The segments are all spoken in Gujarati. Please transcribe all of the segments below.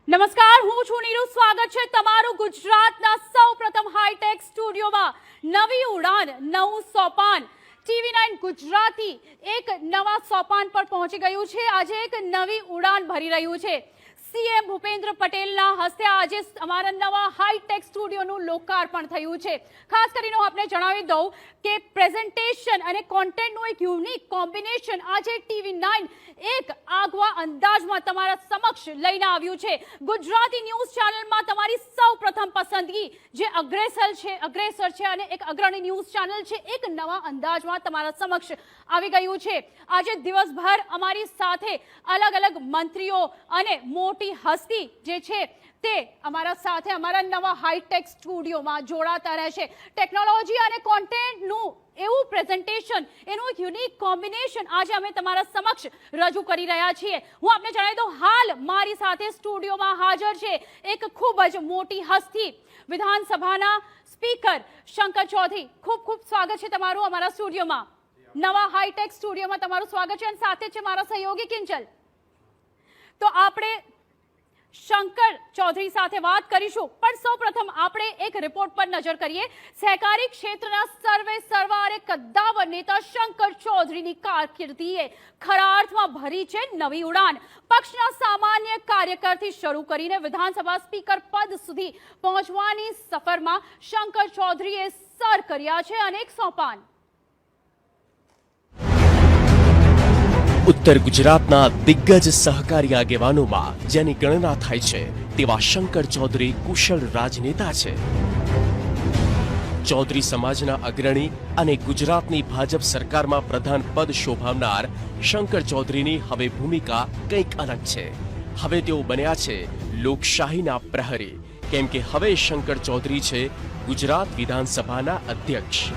નમસ્કાર, હું છું નીરુ. સ્વાગત છે તમારું ગુજરાતના સૌપ્રથમ હાઈટેક સ્ટુડિયોમાં. નવી ઉડાન, નવું સોપાન. TV9 ગુજરાતી એક નવા સોપાન પર પહોંચી ગયું છે. આજે એક નવી ઉડાન ભરી રહ્યું છે. સીએમ ભૂપેન્દ્ર પટેલના હસ્તે આજે અમારા નવા હાઈટેક સ્ટુડિયોનું લોકાર્પણ થયું છે. ખાસ કરીને હું આપને જણાવી દઉં કે પ્રેઝન્ટેશન અને કોન્ટેન્ટનું એક યુનિક કોમ્બિનેશન આજે TV9 એક આગવા અંદાજમાં તમારા સમક્ષ લઈને આવ્યું છે. ગુજરાતી ન્યૂઝ ચેનલમાં તમારી સૌપ્રથમ પસંદગી જે અગ્રેસર છે અને એક અગ્રણી ન્યૂઝ ચેનલ છે, એક નવા અંદાજમાં તમારા સમક્ષ આવી ગયું છે. આજે દિવસભર અમારી સાથે અલગ અલગ મંત્રીઓ અને મોટી હસ્તી જે છે તે અમારા સાથે અમારા નવા હાઈટેક સ્ટુડિયોમાં જોડાતા રહેશે. ટેકનોલોજી અને કોન્ટેન્ટનું એવું પ્રેઝન્ટેશન, એનું એક યુનિક કોમ્બિનેશન આજે અમે તમારા સમક્ષ રજૂ કરી રહ્યા છીએ. હું આપને જણાવી દઉં, હાલ મારી સાથે સ્ટુડિયોમાં હાજર છે એક ખૂબ જ મોટી હસ્તી, વિધાનસભાના સ્પીકર શંકર ચૌધરી. ખૂબ ખૂબ સ્વાગત છે તમારું અમારા સ્ટુડિયોમાં. નવા હાઈટેક સ્ટુડિયોમાં તમારું સ્વાગત છે અને સાથે છે મારા સહયોગી કિંજલ. તો આપણે શંકર ચૌધરી સાથે વાત કરીશું, પણ સૌપ્રથમ આપણે એક રિપોર્ટ પર નજર કરીએ. સહકારી ક્ષેત્રના સર્વારે કદ્દાવર નેતા શંકર ચૌધરીની કારકિર્દીએ ખરા અર્થમાં ભરી છે નવી ઉડાન. પક્ષના સામાન્ય કાર્યકરથી શરૂ કરીને વિધાનસભા સ્પીકર પદ સુધી પહોંચવાની સફરમાં શંકર ચૌધરીએ સર કર્યા છે અનેક સોપાન. ઉત્તર ગુજરાતના દિગ્ગજ સહકારી આગેવાનોમાં જેની ગણના થાય છે તેવા શંકર ચૌધરી કુશળ રાજનેતા છે. ચૌધરી સમાજના અગ્રણી અને ગુજરાતની ભાજપ સરકારમાં પ્રધાન પદ શોભાવનાર શંકર ચૌધરીની હવે ભૂમિકા કંઈક અલગ છે. હવે તેઓ બન્યા છે લોકશાહીના પ્રહરી, કેમ કે હવે શંકર ચૌધરી છે ગુજરાત વિધાનસભાના અધ્યક્ષ.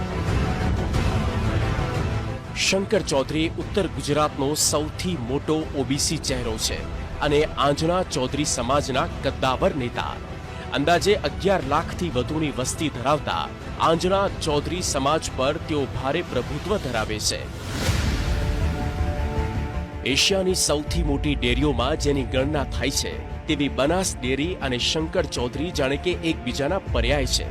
શંકર ચૌધરી ઉત્તર ગુજરાતનો સૌથી મોટો ઓબીસી ચહેરો છે અને આંજણા ચૌધરી સમાજના કદ્દાવર નેતા. અંદાજે 11 લાખથી વધુની વસ્તી ધરાવતા આંજણા ચૌધરી સમાજ પર તેઓ ભારે પ્રભુત્વ ધરાવે છે. એશિયાની સૌથી મોટી ડેરીઓમાં જેની ગણના થાય છે તેવી બનાસ ડેરી અને શંકર ચૌધરી જાણે કે એકબીજાના પર્યાય છે.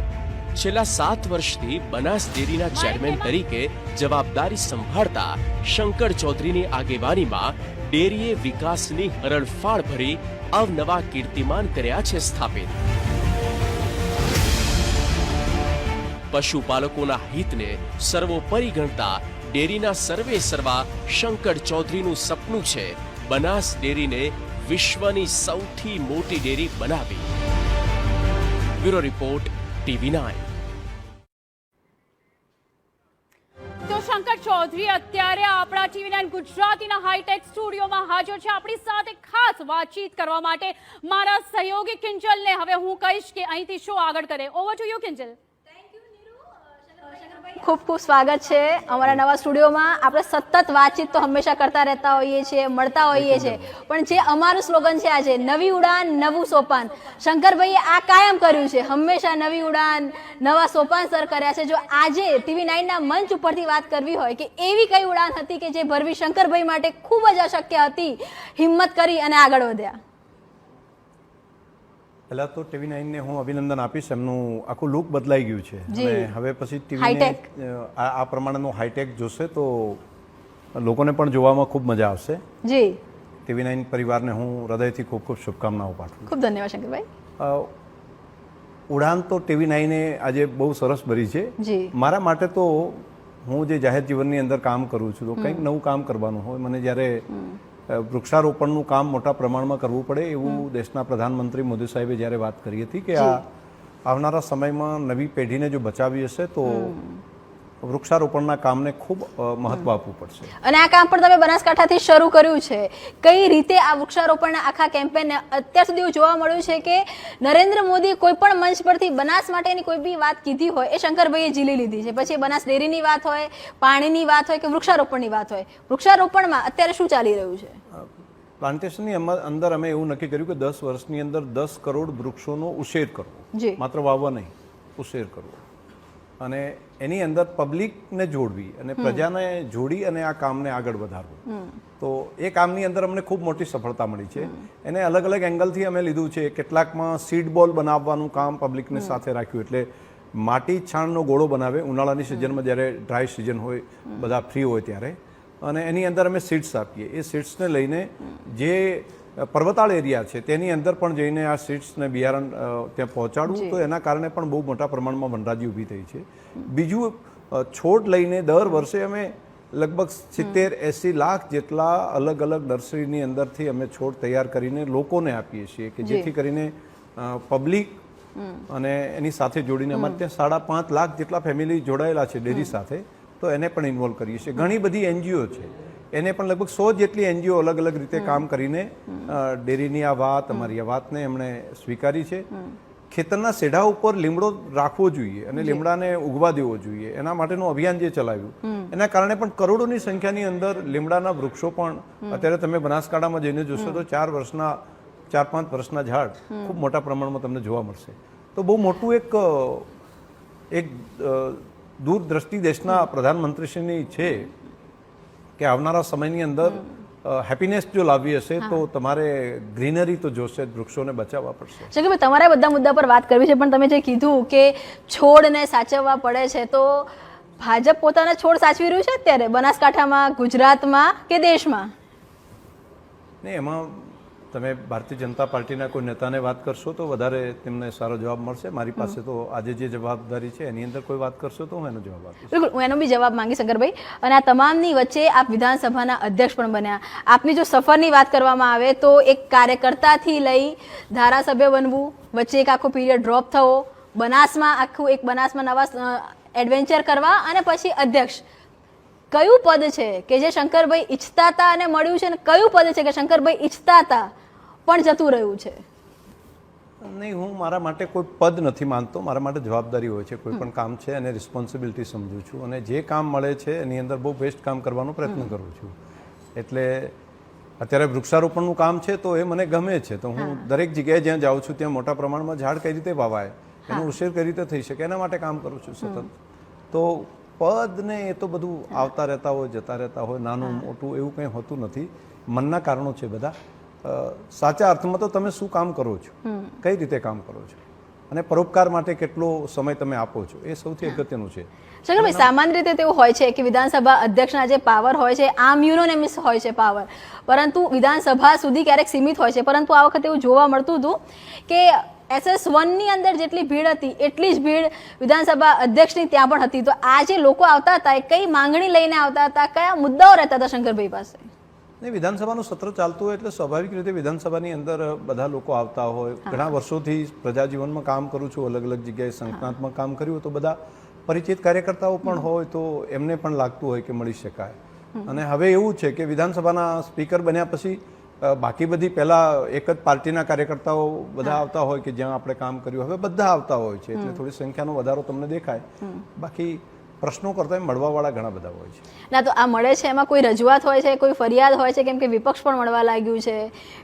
છેલ્લા 7 વર્ષથી બનાસ ડેરીના ચેરમેન તરીકે જવાબદારી સંભાળતા શંકર ચૌધરીની આગેવાનીમાં ડેરીએ વિકાસની હરણફાળ ભરી અવનવા કીર્તિમાન કર્યા છે સ્થાપિત. પશુપાલકોના હિતને સર્વોપરી ગણતા ડેરીના સર્વે સર્વા શંકર ચૌધરીનું સપનું છે બનાસ ડેરીને વિશ્વની સૌથી મોટી ડેરી બનાવી. Bureau report, TV9. તો શંકર ચૌધરી અત્યારે આપણા TV9 ગુજરાતીના હાઈટેક સ્ટુડિયોમાં હાજર છે. આપણી સાથે ખાસ વાતચીત કરવા માટે મારા સહયોગી કિંજલને હવે હું કહીશ કે અહીંથી શું આગળ કરે. Over to you Kinjal. ખૂબ ખૂબ સ્વાગત છે અમારા નવા સ્ટુડિયોમાં. આપણે સતત વાતચીત તો હંમેશા કરતા રહેતા હોઈએ છીએ, મળતા હોઈએ છીએ, પણ જે અમારું સ્લોગન છે આજે, નવી ઉડાન નવું સોપાન, શંકરભાઈએ આ કાયમ કર્યું છે. હંમેશા નવી ઉડાન નવા સોપાન સર કર્યા છે. જો આજે TV9ના મંચ ઉપરથી વાત કરવી હોય કે એવી કઈ ઉડાન હતી કે જે ભરવી શંકરભાઈ માટે ખૂબ જ અશક્ય હતી, હિંમત કરી અને આગળ વધ્યા. પહેલાં તો TV9ને હું અભિનંદન આપીશ. એમનું આખું લુક બદલાઈ ગયું છે અને હવે પછી ટીવીને આ પ્રમાણેનું હાઈટેક જોશે તો લોકોને પણ જોવામાં ખૂબ મજા આવશે. જી, TV9 પરિવારને હું હૃદયથી ખૂબ ખૂબ શુભકામનાઓ પાઠવું. ખૂબ ધન્યવાદ શંકરભાઈ. ઉડાન તો TV9એ આજે બહુ સરસ ભરી છે. મારા માટે તો હું જે જાહેર જીવનની અંદર કામ કરું છું તો કંઈક નવું કામ કરવાનું હોય. મને જ્યારે વૃક્ષારોપણનું કામ મોટા પ્રમાણમાં કરવું પડે એવું દેશના પ્રધાનમંત્રી મોદી સાહેબે જ્યારે વાત કરી હતી કે આ આવનારા સમયમાં નવી પેઢીને જો બચાવી હશે તો વૃક્ષારોપણના કામને ખૂબ મહત્વ આપવું પડશે. અને આ કામ પણ તમે બનાસકાંઠાથી શરૂ કર્યું છે. કઈ રીતે આ વૃક્ષારોપણના આખા કેમ્પેન અત્યાર સુધી એવું જોવા મળ્યું છે કે નરેન્દ્ર મોદી કોઈ પણ મંચ પરથી બનાસ માટેની કોઈ બી વાત કીધી હોય એ શંકરભાઈએ ઝીલી લીધી છે. પછી બનાસ ડેરીની વાત હોય, પાણીની વાત હોય કે વૃક્ષારોપણની વાત હોય, વૃક્ષારોપણમાં અત્યારે શું ચાલી રહ્યું છે? પ્લાન્ટેશનની અંદર અમે એવું નક્કી કર્યું કે 10 વર્ષની અંદર 10 કરોડ વૃક્ષોનો ઉછેર કરવો, માત્ર વાવવા નહીં, ઉછેર કરવો. અને એની અંદર પબ્લિકને જોડવી અને પ્રજાને જોડી અને આ કામને આગળ વધારવું. તો એ કામની અંદર અમને ખૂબ મોટી સફળતા મળી છે. એને અલગ અલગ એંગલથી અમે લીધું છે. કેટલાકમાં સીડ બોલ બનાવવાનું કામ પબ્લિકને સાથે રાખ્યું, એટલે માટી છાણનો ગોળો બનાવે ઉનાળાની સિઝનમાં, જ્યારે ડ્રાય સિઝન હોય, બધા ફ્રી હોય ત્યારે, અને એની અંદર અમે સીડ્સ આપીએ. એ સીડ્સને લઈને જે પર્વતાળ એરિયા છે તેની અંદર પણ જઈને આ સીડ્સને બિયારણ ત્યાં પહોંચાડવું, તો એના કારણે પણ બહુ મોટા પ્રમાણમાં વનરાજી ઊભી થઈ છે. બીજું, છોડ લઈને દર વર્ષે અમે લગભગ 70-80 લાખ જેટલા અલગ અલગ નર્સરીની અંદરથી અમે છોડ તૈયાર કરીને લોકોને આપીએ છીએ, કે જેથી કરીને પબ્લિક અને એની સાથે જોડીને અમારે ત્યાં 5.5 લાખ જેટલા ફેમિલી જોડાયેલા છે ડેરી સાથે, તો એને પણ ઇન્વોલ્વ કરીએ છીએ. ઘણી બધી એનજીઓ છે, એને પણ લગભગ 100 જેટલી એનજીઓ અલગ અલગ રીતે કામ કરીને ડેરીની આ વાત, અમારી આ વાતને એમણે સ્વીકારી છે. ખેતરના સેઢા ઉપર લીમડો રાખવો જોઈએ અને લીમડાને ઉગવા દેવો જોઈએ, એના માટેનું અભિયાન જે ચલાવ્યું, એના કારણે પણ કરોડોની સંખ્યાની અંદર લીમડાના વૃક્ષો પણ અત્યારે તમે બનાસકાંઠામાં જઈને જોશો તો 4-5 વર્ષના ઝાડ ખૂબ મોટા પ્રમાણમાં તમને જોવા મળશે. તો બહુ મોટું એક દૂરદ્રષ્ટિ દેશના પ્રધાનમંત્રીશ્રીની છે કે આવનારા સમયની અંદર હેપીનેસ જો લાવવી હશે તો તમારે ગ્રીનરી તો જોશે, વૃક્ષોને બચાવવા પડશે. શંકરભાઈ, તમારા બધા મુદ્દા પર વાત કરવી છે, પણ તમે જે કીધું કે છોડને સાચવવા પડે છે, તો ભાજપ પોતાના છોડ સાચવી રહ્યું છે અત્યારે બનાસકાંઠામાં, ગુજરાતમાં કે દેશમાં? નહીં, એમાં તમે ભારતીય જનતા પાર્ટીના કોઈ નેતાને વાત કરશો તો વધારે તેમને સારો જવાબ મળશે. મારી પાસે તો આજે જે જવાબદારી છે એની અંદર કોઈ વાત કરશો તો હું એનો જવાબ આપીશ. બિલકુલ, હું એનો બી જવાબ માંગી શંકરભાઈ. અને આ તમામની વચ્ચે આપ વિધાનસભાના અધ્યક્ષ પણ બન્યા. આપની જો સફરની વાત કરવામાં આવે તો એક કાર્યકર્તાથી લઈ ધારાસભ્ય બનવું, વચ્ચે એક આખો પીરિયડ ડ્રોપ થવો, બનાસમાં નવા એડવેન્ચર કરવા, અને પછી અધ્યક્ષ. કયું પદ છે કે જે શંકરભાઈ ઈચ્છતા હતા અને મળ્યું છે, અને કયું પદ છે કે શંકરભાઈ ઈચ્છતા હતા પણ જતું રહ્યું છે? નહીં, હું મારા માટે કોઈ પદ નથી માનતો. મારા માટે જવાબદારી હોય છે. કોઈ પણ કામ છે અને રિસ્પોન્સિબિલિટી સમજું છું, અને જે કામ મળે છે એની અંદર બહુ બેસ્ટ કામ કરવાનો પ્રયત્ન કરું છું. એટલે અત્યારે વૃક્ષારોપણનું કામ છે તો એ મને ગમે છે. તો હું દરેક જગ્યાએ જ્યાં જાઉં છું ત્યાં મોટા પ્રમાણમાં ઝાડ કઈ રીતે વાવાય, એનો ઉછેર કઈ રીતે થઈ શકે, એના માટે કામ કરું છું સતત. તો પદ ને એ તો બધું આવતા રહેતા હોય, જતા રહેતા હોય, નાનું મોટું એવું કંઈ હોતું નથી. મનના કારણો છે બધા. સાચા અર્થમાં તો તમે શું કામ કરો છો, કઈ રીતે કામ કરો છો, અને પરોપકાર માટે કેટલો સમય તમે આપો છો, એ સૌથી અગત્યનું છે. શંકરભાઈ, સામાન્ય રીતે તેવું હોય છે કે વિધાનસભા અધ્યક્ષના જે પાવર હોય છે, આમ યુનોનિમસ હોય છે પાવર, પરંતુ વિધાનસભા સુધી ક્યારેક સીમિત હોય છે. પરંતુ આ વખતે એવું જોવા મળતું હતું કે SS1ની અંદર જેટલી ભીડ હતી એટલી જ ભીડ વિધાનસભા અધ્યક્ષની ત્યાં પણ હતી. તો આ જે લોકો આવતા હતા એ કઈ માંગણી લઈને આવતા હતા, કયા મુદ્દાઓ રહેતા હતા શંકરભાઈ પાસે? નહીં, વિધાનસભાનું સત્ર ચાલતું હોય એટલે સ્વાભાવિક રીતે વિધાનસભાની અંદર બધા લોકો આવતા હોય. ઘણા વર્ષોથી પ્રજાજીવનમાં કામ કરું છું, અલગ અલગ જગ્યાએ સંગઠનાત્મક કામ કર્યું, તો બધા પરિચિત કાર્યકર્તાઓ પણ હોય, તો એમને પણ લાગતું હોય કે મળી શકાય. અને હવે એવું છે કે વિધાનસભાના સ્પીકર બન્યા પછી બાકી બધી પહેલા એક જ પાર્ટીના કાર્યકર્તાઓ બધા આવતા હોય કે જ્યાં આપણે કામ કર્યું, હવે બધા આવતા હોય છે, એટલે થોડી સંખ્યાનો વધારો તમને દેખાય. બાકી પ્રશ્નો કરતા મળવાવાળા ઘણા બધા હોય છે. ના, તો આ મળે છે એમાં કોઈ રજૂઆત હોય છે, કોઈ ફરિયાદ હોય છે? કેમ કે વિપક્ષ પણ મળવા લાગ્યું છે.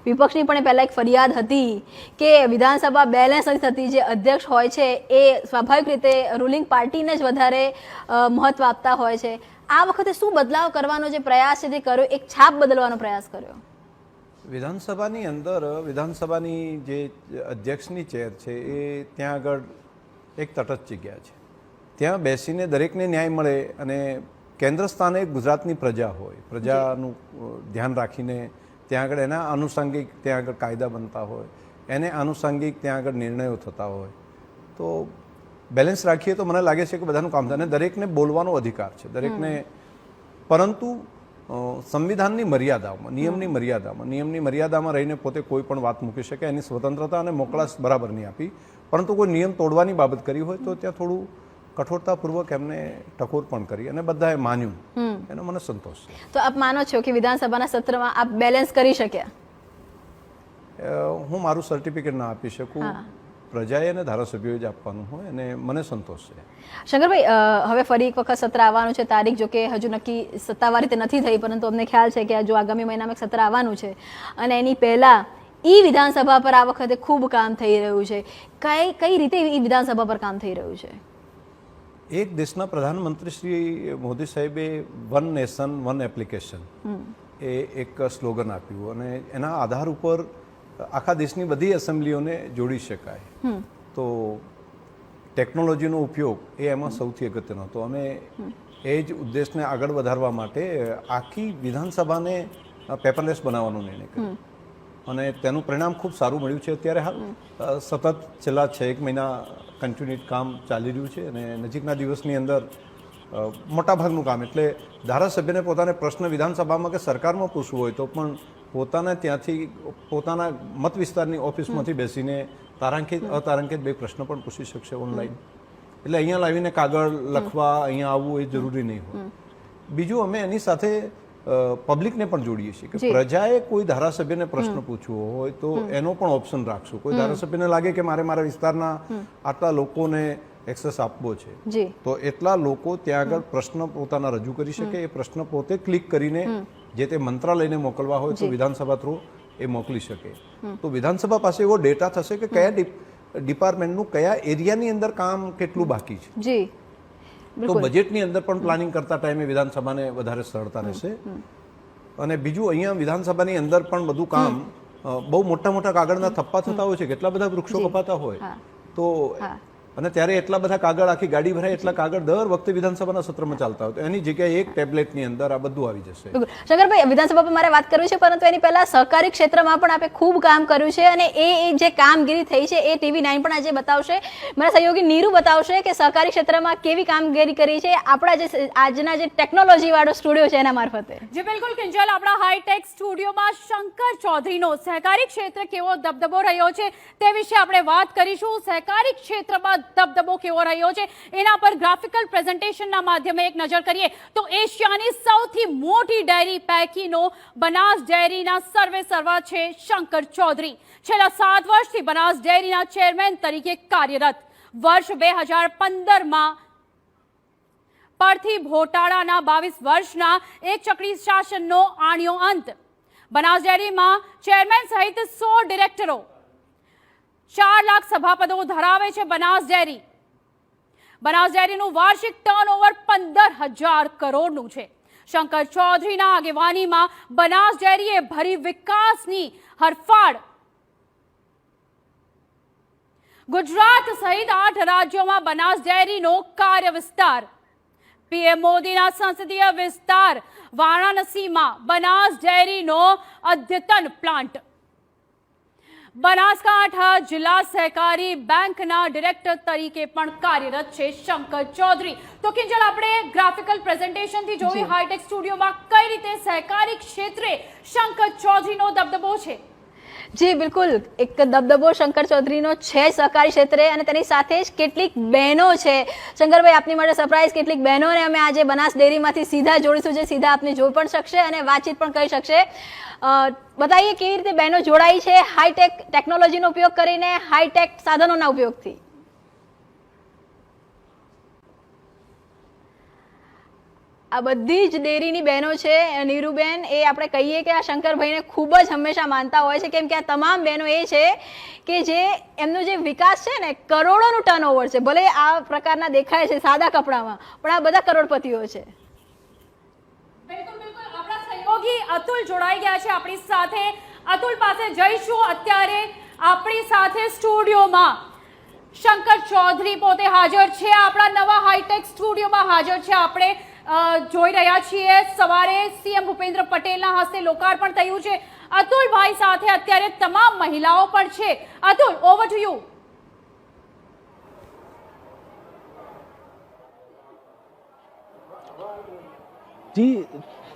વિપક્ષની પણ પહેલાં એક ફરિયાદ હતી કે વિધાનસભા બેલેન્સ નથી થતી. જે અધ્યક્ષ હોય છે એ સ્વાભાવિક રીતે રૂલિંગ પાર્ટીને જ વધારે મહત્વ આપતા હોય છે. આ વખતે શું બદલાવ કરવાનો જે પ્રયાસ છે તે કર્યો, એક છાપ બદલવાનો પ્રયાસ કર્યો? વિધાનસભાની અંદર વિધાનસભાની જે અધ્યક્ષની ચેર છે એ ત્યાં આગળ એક તટસ્થ જગ્યા છે. ત્યાં બેસીને દરેકને ન્યાય મળે, અને કેન્દ્ર સ્થાને ગુજરાતની પ્રજા હોય, પ્રજાનું ધ્યાન રાખીને ત્યાં આગળ એના આનુષંગિક ત્યાં આગળ કાયદા બનતા હોય, એને આનુષંગિક ત્યાં આગળ નિર્ણયો થતા હોય. તો બેલેન્સ રાખીએ તો મને લાગે છે કે બધાનું કામ થાય, અને દરેકને બોલવાનો અધિકાર છે દરેકને. પરંતુ સંવિધાનની મર્યાદામાં, નિયમની મર્યાદામાં રહીને પોતે કોઈ પણ વાત મૂકી શકે, એની સ્વતંત્રતા અને મોકળાશ બરાબરની આપી. પરંતુ કોઈ નિયમ તોડવાની બાબત કરી હોય તો ત્યાં થોડું કઠોરતાપૂર્વક એમને ટકોર પણ કરી, અને બધાએ માન્યું. એનો મને સંતોષ છે. તો આપ માનો છો કે વિધાનસભાના સત્રમાં આપ બેલેન્સ કરી શક્યા? હું મારું સર્ટિફિકેટ ના આપી શકું, પ્રજાએ અને ધારાસભ્યોએ જ આપવાનું હોય, અને મને સંતોષ છે. શંકરભાઈ, હવે ફરી એક વખત સત્ર આવવાનું છે. તારીખ જો કે હજુ નક્કી સત્તાવાર રીતે નથી થઈ, પરંતુ અમને ખ્યાલ છે કે જો આગામી મહિનામાં એક સત્ર આવવાનું છે, અને એની પહેલા વિધાનસભા પર આ વખતે ખૂબ કામ થઈ રહ્યું છે. કઈ રીતે વિધાનસભા પર કામ થઈ રહ્યું છે? એક દેશના પ્રધાનમંત્રી શ્રી મોદી સાહેબે વન નેશન વન એપ્લિકેશન એ એક સ્લોગન આપ્યું અને એના આધાર ઉપર આખા દેશની બધી એસેમ્બલીઓને જોડી શકાય. તો ટેકનોલોજીનો ઉપયોગ એ એમાં સૌથી અગત્યનો હતો. અમે એ જ ઉદ્દેશને આગળ વધારવા માટે આખી વિધાનસભાને પેપરલેસ બનાવવાનો નિર્ણય કર્યો અને તેનું પરિણામ ખૂબ સારું મળ્યું છે. અત્યારે હાલ સતત છેલ્લા 6 મહિના કન્ટિન્યુઅસ કામ ચાલી રહ્યું છે અને નજીકના દિવસની અંદર મોટાભાગનું કામ એટલે ધારાસભ્યને પોતાને પ્રશ્ન વિધાનસભામાં કે સરકારમાં પૂછવું હોય તો પણ પોતાના ત્યાંથી પોતાના મત વિસ્તારની ઓફિસમાંથી બેસીને તારાંકિત અતારાંકિત 2 પ્રશ્ન પણ પૂછી શકશે ઓનલાઈન. એટલે અહીંયા લાવીને કાગળ લખવા અહીંયા આવવું એ જરૂરી નહીં હોય. બીજું અમે એની સાથે પબ્લિકને પણ જોડીએ છીએ કે પ્રજાએ કોઈ ધારાસભ્યને પ્રશ્ન પૂછવો હોય તો એનો પણ ઓપ્શન રાખશું. કોઈ ધારાસભ્યને લાગે કે મારે મારા વિસ્તારના આટલા લોકોને એક્સેસ આપવો છે તો એટલા લોકો ત્યાં આગળ પ્રશ્ન પોતાના રજૂ કરી શકે. એ પ્રશ્ન પોતે ક્લિક કરીને જે તે મંત્રાલયને મોકલવા હોય તો વિધાનસભા થ્રુ એ મોકલી શકે. તો વિધાનસભા પાસે એવો ડેટા થશે કે કયા ડિપાર્ટમેન્ટનું કયા એરિયાની અંદર કામ કેટલું બાકી છે. તો બજેટની અંદર પણ પ્લાનિંગ કરતા ટાઈમે વિધાનસભાને વધારે સરળતા રહેશે. અને બીજું અહીંયા વિધાનસભાની અંદર પણ બધું કામ બહુ મોટા મોટા કાગળના થપ્પા થતા હોય છે, કેટલા બધા વૃક્ષો કપાતા હોય તો અને ત્યારે એટલા બધા કાગળ આખી ગાડી ભરાય એટલા કાગળ દર વખતે વિધાનસભાના સત્રમાં ચાલતા હોય તો એની જગ્યાએ એક ટેબ્લેટની અંદર આ બધું આવી જશે. શંકરભાઈ, વિધાનસભા પર મારે વાત કરવી છે પરંતુ એની પહેલા સહકારી ક્ષેત્રમાં પણ આપે ખૂબ કામ કર્યું છે અને એ જે કામગીરી થઈ છે એ TV9 પણ આજે બતાવશે. મારા સહયોગી નીરુ બતાવશે કે સહકારી ક્ષેત્રમાં કેવી કામગીરી કરી છે આપણા જે આજના જે ટેકનોલોજી વાળો સ્ટુડિયો છે એના મારફતે. જી બિલકુલ કિંજલ, આપણા હાઈટેક સ્ટુડિયોમાં શંકર ચૌધરીનો સહકારી ક્ષેત્ર કેવો દબદબો રહ્યો છે તે વિશે આપણે વાત કરીશું. સહકારી ક્ષેત્રમાં દબદબો કેવો રહ્યો છે એના પર ગ્રાફિકલ પ્રેઝન્ટેશનના માધ્યમે એક નજર કરીએ તો એશિયાની સૌથી મોટી ડેરી પૈકીનો બનાસ ડેરીના સર્વે સર્વા છે શંકર ચૌધરી. છેલ્લા 7 વર્ષથી બનાસ ડેરીના ચેરમેન તરીકે કાર્યરત. વર્ષ 2015માં પરથી ઘોટાળાના 22 વર્ષના એક ચક્રી શાસનનો આણ્યો અંત. બનાસ ડેરીમાં ચેરમેન સહિત 16 ડિરેક્ટરો, 4 લાખ સભાપદો ધરાવે છે બનાસ ડેરી. બનાસ ડેરીનું વાર્ષિક ટર્નઓવર 15,000 કરોડનું છે. શંકર ચૌધરીના આગેવાનીમાં બનાસ ડેરીએ ભરી વિકાસની હરફાળ. ગુજરાત સહિત 8 રાજ્યોમાં બનાસ ડેરીનો કાર્ય વિસ્તાર. PM મોદીના સંસદીય વિસ્તાર વારાણસીમાં બનાસ ડેરીનો અદ્યતન પ્લાન્ટ. બનાસકાંઠા જિલ્લા સહકારી બેંકના ડિરેક્ટર તરીકે પણ કાર્યરત છે શંકર ચૌધરી. તો કિંજલ, આપણે ગ્રાફિકલ પ્રેઝન્ટેશનથી જોઈ હાઈટેક સ્ટુડિયોમાં કઈ રીતે સહકારી ક્ષેત્રે શંકર ચૌધરીનો દબદબો છે. જી બિલકુલ, એક દબદબો શંકર ચૌધરીનો છે સહકારી ક્ષેત્રે અને તેની સાથે જ કેટલીક બહેનો છે. શંકરભાઈ, આપની માટે સરપ્રાઈઝ કેટલીક બહેનોને અમે આજે બનાસ ડેરીમાંથી સીધા જોડીશું જે સીધા આપને જોઈ પણ શકશે અને વાતચીત પણ કરી શકશે. બતાવીએ કેવી રીતે બહેનો જોડાઈ છે હાઈટેક ટેકનોલોજીનો ઉપયોગ કરીને, હાઈટેક સાધનોના ઉપયોગથી. આ બધી જ ડેરીની બહેનો છે. નીરુબેન, એ આપણે કહીએ કે આ શંકરભાઈને ખૂબ જ હંમેશા માનતા હોય છે કેમ કે આ તમામ બહેનો એ છે કે જે એમનો જે વિકાસ છે ને કરોડોનું ટર્નઓવર છે. ભલે આ પ્રકારના દેખાય છે સાદા કપડામાં પણ આ બધા કરોડપતિઓ છે. બિલકુલ બિલકુલ, આપણા સહયોગી અતુલ જોડાઈ ગયા છે આપણી સાથે. અતુલ પાસે જઈશું. અત્યારે આપણી સાથે સ્ટુડિયોમાં શંકર ચૌધરી પોતે હાજર છે. આપણા નવા હાઈટેક સ્ટુડિયોમાં હાજર છે. આપણે જોઈ રહ્યા છીએ સવારે CM ભૂપેન્દ્ર પટેલના હસ્તે લોકાર્પણ થયું છે. અતુલભાઈ સાથે અત્યારે તમામ મહિલાઓ પણ છે. Atul, over to you. જી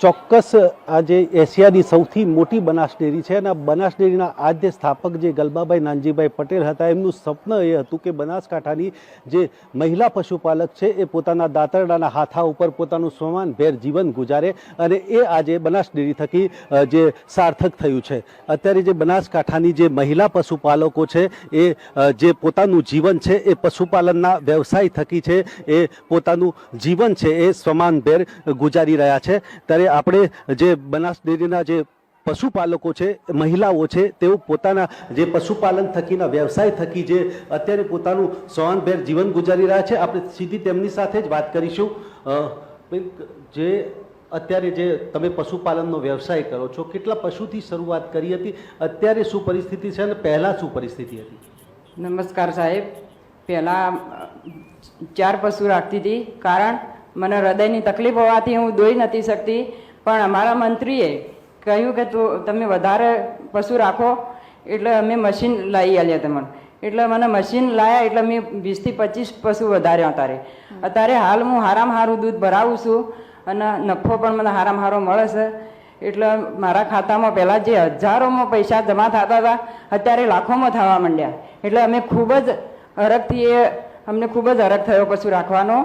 ચોક્કસ આજે એશિયાની સૌથી મોટી બનાસ ડેરી છે અને બનાસ ડેરીના આદ્ય સ્થાપક જે ગલબાભાઈ નાનજીભાઈ પટેલ હતા એમનું સપન એ હતું કે બનાસકાંઠાની જે મહિલા પશુપાલક છે એ પોતાના દાંતરડાના હાથા ઉપર પોતાનું સ્વમાનભેર જીવન ગુજારે અને એ આજે બનાસ ડેરી થકી જે સાર્થક થયું છે. અત્યારે જે બનાસકાંઠાની જે મહિલા પશુપાલકો છે એ જે પોતાનું જીવન છે એ પશુપાલનના વ્યવસાય થકી છે એ પોતાનું જીવન છે એ સ્વમાનભેર ગુજારી રહ્યા છે. ત્યારે આપણે જે બનાસ ડેરીના જે પશુપાલકો છે, મહિલાઓ છે, તેઓ પોતાના જે પશુપાલન થકીના વ્યવસાય થકી જે અત્યારે પોતાનું સવાનભેર જીવન ગુજારી રહ્યા છે, આપણે સીધી તેમની સાથે જ વાત કરીશું. બેન, જે અત્યારે જે તમે પશુપાલનનો વ્યવસાય કરો છો, કેટલા પશુથી શરૂઆત કરી હતી, અત્યારે શું પરિસ્થિતિ છે અને પહેલાં શું પરિસ્થિતિ હતી? નમસ્કાર સાહેબ. પહેલાં 4 પશુ રાખતી હતી, કારણ મને હૃદયની તકલીફ હોવાથી હું દોઈ નથી શકતી. પણ અમારા મંત્રીએ કહ્યું કે તમે વધારે પશુ રાખો એટલે અમે મશીન લાવી આલ્યા તમને. એટલે મને મશીન લાવ્યા એટલે મેં 20 થી 25 પશુ વધાર્યા. અત્યારે હાલ હું હારામાં સારું દૂધ ભરાવું છું અને નફો પણ મને હારામાં સારો મળે છે. એટલે મારા ખાતામાં પહેલાં જે હજારોમાં પૈસા જમા થતા હતા, અત્યારે લાખોમાં થવા માંડ્યા. એટલે અમે ખૂબ જ અમને ખૂબ જ હરખ થયો પશુ રાખવાનો.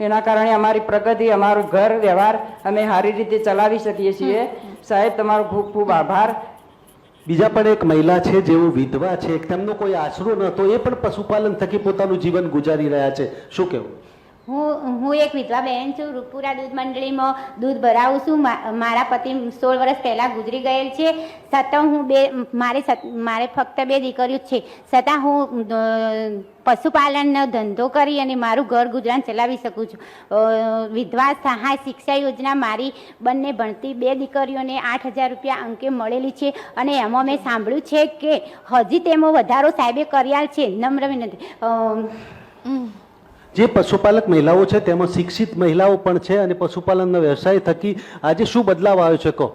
એના કારણે અમારી પ્રગતિ, અમારું ઘર વ્યવહાર અમે સારી રીતે ચલાવી શકીએ છીએ. સાહેબ, તમારો ખૂબ ખૂબ આભાર. બીજા પણ એક મહિલા છે જેઓ વિધવા છે, તેમનો કોઈ આશરો નહોતો, એ પણ પશુપાલન થકી પોતાનું જીવન ગુજારી રહ્યા છે, શું કહેવું? હું એક વિધવા બહેન છું. રૂપપુરા દૂધ મંડળીમાં દૂધ ભરાવું છું. મારા પતિ 16 વર્ષ પહેલાં ગુજરી ગયેલ છે. છતાં હું મારે ફક્ત 2 દીકરીઓ છે. છતાં હું પશુપાલનનો ધંધો કરી અને મારું ઘર ગુજરાન ચલાવી શકું છું. વિધવા સહાય શિક્ષા યોજના મારી બંને ભણતી 2 દીકરીઓને 8,000 રૂપિયા અંકે મળેલી છે. અને એમાં મેં સાંભળ્યું છે કે હજી તેમાં વધારો સાહેબે કર્યા છે. નમ્ર વિનંતી. જે પશુપાલક મહિલાઓ છે તેમાં શિક્ષિત મહિલાઓ પણ છે અને પશુપાલનના વ્યવસાય થકી આજે શું બદલાવ આવ્યો છે, કહો.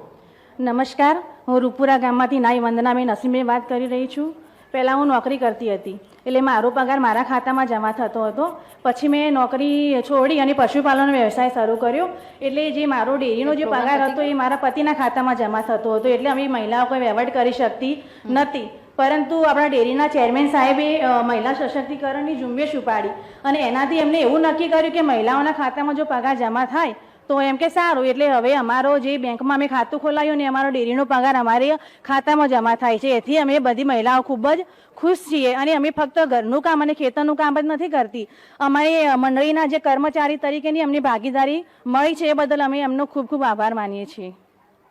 નમસ્કાર, હું રૂપપુરા ગામમાંથી નાઈ વંદનાબેન નસીમબેન વાત કરી રહી છું. પહેલાં હું નોકરી કરતી હતી, એટલે મારો પગાર મારા ખાતામાં જમા થતો હતો. પછી મેં નોકરી છોડી અને પશુપાલનનો વ્યવસાય શરૂ કર્યો. એટલે જે મારો ડેરીનો જે પગાર હતો એ મારા પતિના ખાતામાં જમા થતો હતો. એટલે અમે મહિલાઓ કોઈ વહીવટ કરી શકતી નથી. પરંતુ આપણા ડેરીના ચેરમેન સાહેબે મહિલા સશક્તિકરણની ઝુંબેશ ઉપાડી અને એનાથી એમને એવું નક્કી કર્યું કે મહિલાઓના ખાતામાં જો પગાર જમા થાય તો એમ કે સારું. એટલે હવે અમારો જે બેંકમાં અમે ખાતું ખોલાવ્યું ને અમારો ડેરીનો પગાર અમારે ખાતામાં જમા થાય છે. એથી અમે બધી મહિલાઓ ખૂબ જ ખુશ છીએ. અને અમે ફક્ત ઘરનું કામ અને ખેતરનું કામ જ નથી કરતી, અમારી મંડળીના જે કર્મચારી તરીકેની અમને ભાગીદારી મળી છે, એ બદલ અમે એમનો ખૂબ ખૂબ આભાર માનીએ છીએ.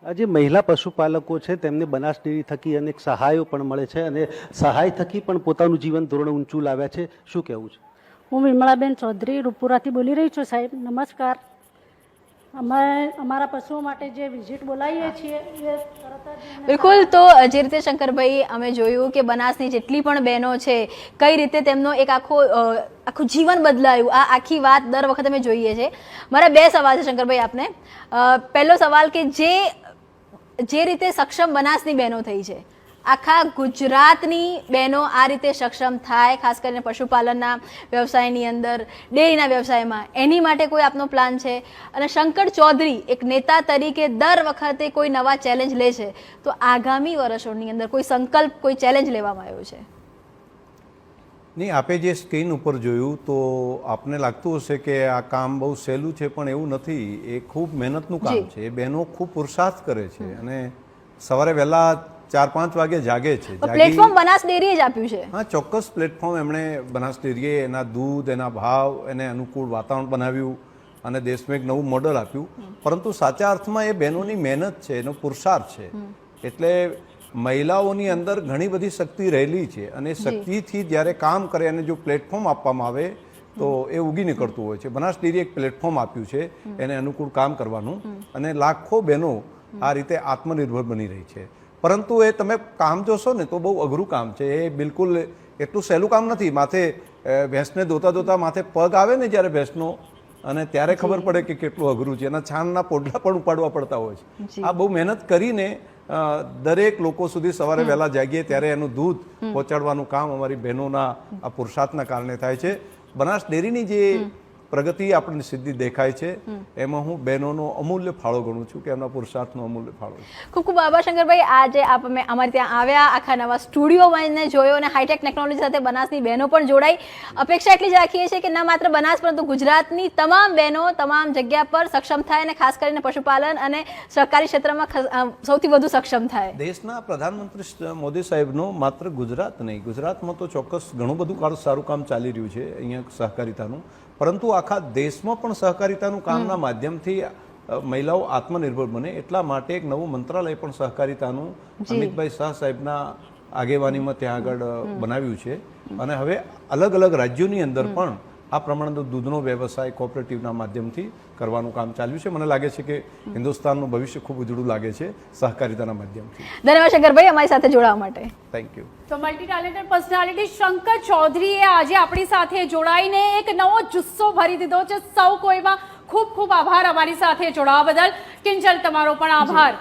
આજે મહિલા પશુપાલકો છે તેમને બનાસ ડેરી થકી અનેક સહાયો પણ મળે છે અને સહાય થકી પણ પોતાનું જીવન ધોરણ ઊંચું લાવ્યા છે, શું કહેવું છે? હું વિમળાબેન ચૌધરી રૂપપુરાથી બોલી રહી છું. સાહેબ નમસ્કાર. અમે અમારા પશુઓ માટે જે વિઝિટ બોલાવીએ છીએ એ બિલકુલ. તો જે રીતે શંકરભાઈ અમે જોયું કે બનાસની જેટલી પણ બહેનો છે, કઈ રીતે તેમનો એક આખું જીવન બદલાયું, આ આખી વાત દર વખતે અમે જોઈએ છે. મારા 2 સવાલ છે શંકરભાઈ આપને. પહેલો સવાલ કે જે રીતે સક્ષમ બનાસની બહેનો થઈ છે, આખા ગુજરાતની બહેનો આ રીતે સક્ષમ થાય, ખાસ કરીને પશુપાલનના વ્યવસાયની અંદર, ડેરીના વ્યવસાયમાં, એની માટે કોઈ આપનો પ્લાન છે? અને શંકર ચૌધરી એક નેતા તરીકે દર વખતે કોઈ નવા ચેલેન્જ લે છે, તો આગામી વર્ષોની અંદર કોઈ સંકલ્પ, કોઈ ચેલેન્જ લેવામાં આવ્યો છે? નહીં, આપે જે સ્ક્રીન ઉપર જોયું તો આપને લાગતું હશે કે આ કામ બહુ સહેલું છે, પણ એવું નથી. એ ખૂબ મહેનતનું કામ છે. એ બહેનો ખૂબ પુરુષાર્થ કરે છે અને સવારે વહેલા 4-5 વાગે જાગે છે. પ્લેટફોર્મ બનાસ ડેરીએ જ આપ્યું છે. હા, ચોક્કસ પ્લેટફોર્મ એમણે બનાસ ડેરીએ એના દૂધ, એના ભાવ, એને અનુકૂળ વાતાવરણ બનાવ્યું અને દેશમાં એક નવું મોડલ આપ્યું. પરંતુ સાચા અર્થમાં એ બહેનોની મહેનત છે, એનો પુરુષાર્થ છે. એટલે મહિલાઓની અંદર ઘણી બધી શક્તિ રહેલી છે અને શક્તિથી જ્યારે કામ કરે અને જો પ્લેટફોર્મ આપવામાં આવે તો એ ઉગી નીકળતું હોય છે. બનાસ ડેરીએ એક પ્લેટફોર્મ આપ્યું છે એને અનુકૂળ કામ કરવાનું અને લાખો બહેનો આ રીતે આત્મનિર્ભર બની રહી છે. પરંતુ એ તમે કામ જોશો ને તો બહુ અઘરું કામ છે. એ બિલકુલ એટલું સહેલું કામ નથી. માથે ભેંસને ધોતા ધોતા માથે પગ આવે ને જ્યારે ભેંસનો, અને ત્યારે ખબર પડે કે કેટલું અઘરું છે. એના છાણના પોડલા પણ ઉપાડવા પડતા હોય છે. આ બહુ મહેનત કરીને દરેક લોકો સુધી સવારે વહેલા જાગીએ ત્યારે એનું દૂધ પહોંચાડવાનું કામ અમારી બહેનોના આ પુરુષાર્થના કારણે થાય છે. બનાસ ડેરીની જે પ્રગતિ આપણને સિદ્ધિ દેખાય છે એમાં હું બહેનોનો અમૂલ્ય ફાળો ગણું છું કે એમના પુરુષાર્થનો અમૂલ્ય ફાળો છે. ખૂબ ખૂબ આભાર શંકરભાઈ. આજે આપ અમારે ત્યાં આવ્યા, આખા નવા સ્ટુડિયોમાં જોયો અને હાઈટેક ટેકનોલોજી સાથે બનાસની બહેનો પણ જોડાઈ. અપેક્ષા એટલી જ રાખીએ છીએ કે ન માત્ર બનાસ પરંતુ ગુજરાતની તમામ બહેનો તમામ જગ્યા પર સક્ષમ થાય અને ખાસ કરીને પશુપાલન અને સહકારી ક્ષેત્રમાં સૌથી વધુ સક્ષમ થાય. દેશના પ્રધાનમંત્રી મોદી સાહેબનો માત્ર ગુજરાત નહીં, ગુજરાતમાં તો ચોક્કસ ઘણું બધું સારું કામ ચાલી રહ્યું છે અહીંયા સહકારિતાનું, પરંતુ આખા દેશમાં પણ સહકારિતાનું કામના માધ્યમથી મહિલાઓ આત્મનિર્ભર બને એટલા માટે એક નવું મંત્રાલય પણ સહકારિતાનું અમિતભાઈ શાહ સાહેબના આગેવાનીમાં ત્યાં આગળ બનાવ્યું છે અને હવે અલગ અલગ રાજ્યોની અંદર પણ આ પ્રમાણે દૂધનો વ્યવસાય કોઓપરેટિવના માધ્યમથી કરવાનું કામ ચાલ્યું છે. મને લાગે છે કે હિન્દુસ્તાનનું ભવિષ્ય ખૂબ ઉજળું લાગે છે સહકારિતાના માધ્યમથી. ધન્યવાદ શંકરભાઈ અમારી સાથે જોડાવા માટે. Thank you. તો મલ્ટી ટેલેન્ટેડ પર્સનાલિટી શંકર ચૌધરીએ આજે આપણી સાથે જોડાઈને એક નવો જુસ્સો ભરી દીધો છે સૌ કોઈમાં. ખૂબ ખૂબ આભાર અમારી સાથે જોડાવા બદલ. કિંજલ, તમારો પણ આભાર.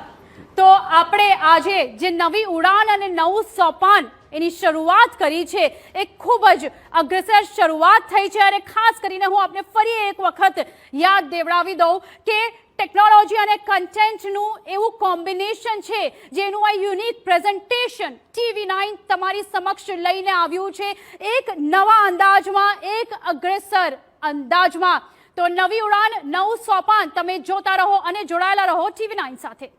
તો આપણે આજે જે નવી ઉડાન અને નવું સોપાન એની શરૂઆત કરી છે એ ખૂબ જ અગ્રેસર શરૂઆત થઈ છે અને ખાસ કરીને હું આપને ફરી એક વખત યાદ દેવડાવી દઉં કે ટેકનોલોજી અને કન્ટેન્ટનું એવું કોમ્બિનેશન છે જેનું આ યુનિક પ્રેઝન્ટેશન TV9 તમારી સમક્ષ લઈને આવ્યું છે એક નવા અંદાજમાં, એક અગ્રેસર અંદાજમાં. તો નવી ઉડાન, નવું સોપાન તમે જોતા રહો અને જોડાયેલા રહો TV9 સાથે.